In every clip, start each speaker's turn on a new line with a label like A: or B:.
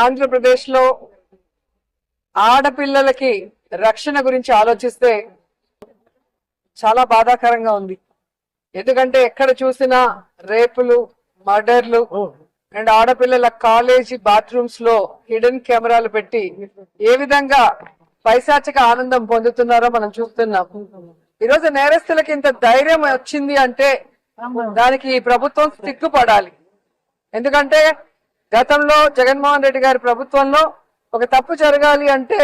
A: ఆంధ్రప్రదేశ్ లో ఆడపిల్లలకి రక్షణ గురించి ఆలోచిస్తే చాలా బాధాకరంగా ఉంది. ఎందుకంటే ఎక్కడ చూసినా రేపులు, మర్డర్లు అండ్ ఆడపిల్లల కాలేజీ బాత్రూమ్స్ లో హిడెన్ కెమెరాలు పెట్టి ఏ విధంగా పైశాచిక ఆనందం పొందుతున్నారో మనం చూస్తున్నాం. ఈరోజు నేరస్తులకి ఇంత ధైర్యం వచ్చింది అంటే దానికి ఈ ప్రభుత్వం సిగ్గుపడాలి. ఎందుకంటే గతంలో జగన్మోహన్ రెడ్డి గారి ప్రభుత్వంలో ఒక తప్పు జరగాలి అంటే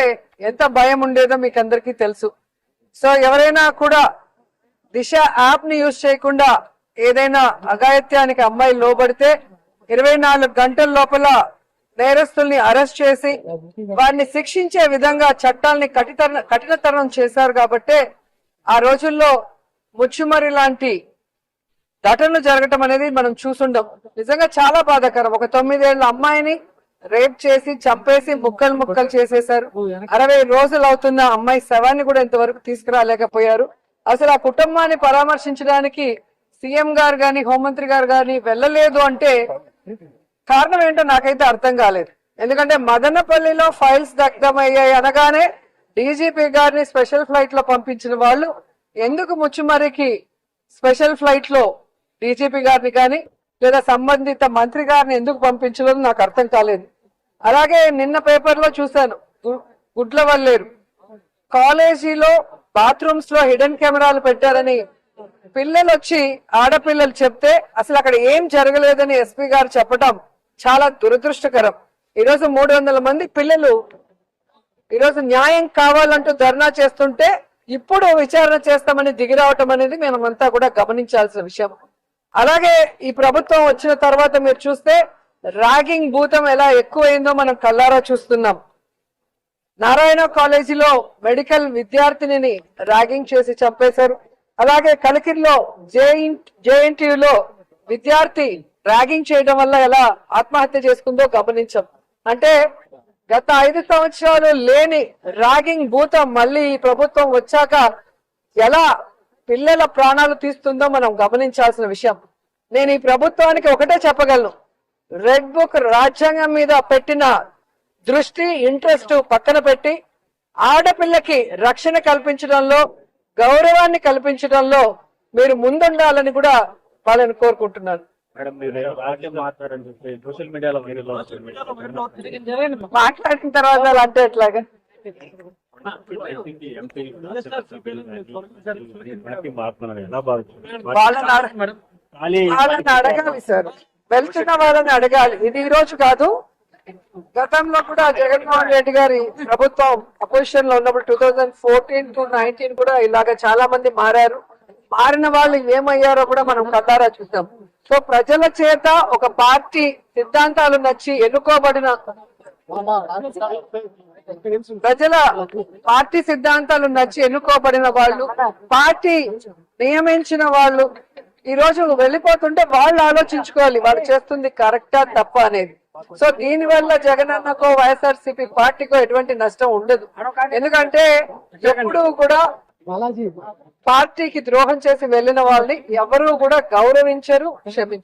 A: ఎంత భయం ఉండేదో మీకు అందరికీ తెలుసు. సో ఎవరైనా కూడా దిశ యాప్ ని యూజ్ చేయకుండా ఏదైనా అఘాయిత్యానికి అమ్మాయి లోబడితే 24 గంటల లోపల నేరస్తుల్ని అరెస్ట్ చేసి వారిని శిక్షించే విధంగా చట్టాలని కఠినతరం చేశారు. కాబట్టి ఆ రోజుల్లో ముచ్చుమరి లాంటి ఘటనలు జరగటం అనేది మనం చూసుండం. నిజంగా చాలా బాధాకరం. ఒక 9 ఏళ్ల అమ్మాయిని రేప్ చేసి చంపేసి ముక్కలు ముక్కలు చేసేశారు. 60 రోజులు అవుతున్న అమ్మాయి శవాన్ని కూడా ఇంతవరకు తీసుకురాలేకపోయారు. అసలు ఆ కుటుంబాన్ని పరామర్శించడానికి సీఎం గారు గాని హోంమంత్రి గారు గాని వెళ్ళలేదు అంటే కారణం ఏంటో నాకైతే అర్థం కాలేదు. ఎందుకంటే మదనపల్లిలో ఫైల్స్ దగ్ధమయ్యాయి అనగానే డీజీపీ గారిని స్పెషల్ ఫ్లైట్ లో పంపించిన వాళ్ళు ఎందుకు ముచ్చుమరికి స్పెషల్ ఫ్లైట్ లో డీజీపీ గారిని కానీ లేదా సంబంధిత మంత్రి గారిని ఎందుకు పంపించలేదు నాకు అర్థం కాలేదు. అలాగే నిన్న పేపర్ లో చూశాను, గుడ్లవల్లేరు కాలేజీలో బాత్రూమ్స్ లో హిడెన్ కెమెరాలు పెట్టారని పిల్లలు వచ్చి ఆడపిల్లలు చెప్తే అసలు అక్కడ ఏం జరగలేదని ఎస్పీ గారు చెప్పడం చాలా దురదృష్టకరం. ఈరోజు 300 మంది పిల్లలు ఈరోజు న్యాయం కావాలంటూ ధర్నా చేస్తుంటే ఇప్పుడు విచారణ చేస్తామని దిగిరావటం అనేది మనమంతా కూడా గమనించాల్సిన విషయం. అలాగే ఈ ప్రభుత్వం వచ్చిన తర్వాత మీరు చూస్తే ర్యాగింగ్ భూతం ఎలా ఎక్కువైందో మనం కళ్ళారా చూస్తున్నాం. నారాయణ కాలేజీలో మెడికల్ విద్యార్థినిని ర్యాగింగ్ చేసి చంపేశారు. అలాగే కలికిరిలో జేఎన్టీయూలో విద్యార్థి ర్యాగింగ్ చేయడం వల్ల ఎలా ఆత్మహత్య చేసుకుందో గమనించాం. అంటే గత 5 సంవత్సరాలు లేని ర్యాగింగ్ భూతం మళ్ళీ ఈ ప్రభుత్వం వచ్చాక ఎలా పిల్లల ప్రాణాలు తీస్తుందో మనం గమనించాల్సిన విషయం. నేను ఈ ప్రభుత్వానికి ఒకటే చెప్పగలను, రెడ్ బుక్ రాజ్యాంగం మీద పెట్టిన దృష్టి ఇంట్రెస్ట్ పక్కన పెట్టి ఆడపిల్లకి రక్షణ కల్పించడంలో గౌరవాన్ని కల్పించడంలో మీరు ముందుండాలని కూడా వాళ్ళని కోరుకుంటున్నాను. మాట్లాడిన తర్వాత అంటే ఎట్లాగా వాళ్ళని అడగాలి సార్, వెళ్తున్న వాళ్ళని అడగాలి. ఇది ఈ రోజు కాదు, గతంలో కూడా జగన్మోహన్ రెడ్డి గారి ప్రభుత్వం అపోజిషన్ లో ఉన్నప్పుడు 2014 to 19 కూడా ఇలాగ చాలా మంది మారారు. మారిన వాళ్ళు ఏమయ్యారో కూడా మనం కళ్ళారా చూసాం. సో ప్రజల చేత ఒక పార్టీ సిద్ధాంతాలు నచ్చి ఎన్నుకోబడిన పార్టీ సిద్ధాంతాలు నచ్చి ఎన్నుకోబడిన వాళ్ళు, పార్టీ నియమించిన వాళ్ళు ఈ రోజు వెళ్ళిపోతుంటే వాళ్ళు ఆలోచించుకోవాలి వాళ్ళు చేస్తుంది కరెక్టా తప్ప అనేది. సో దీని వల్ల జగనన్నకో వైఎస్ఆర్సీపీ పార్టీకో ఎటువంటి నష్టం ఉండదు. ఎందుకంటే ఎప్పుడు కూడా పార్టీకి ద్రోహం చేసి వెళ్ళిన వాళ్ళని ఎవరు కూడా గౌరవించరు, క్షమించరు.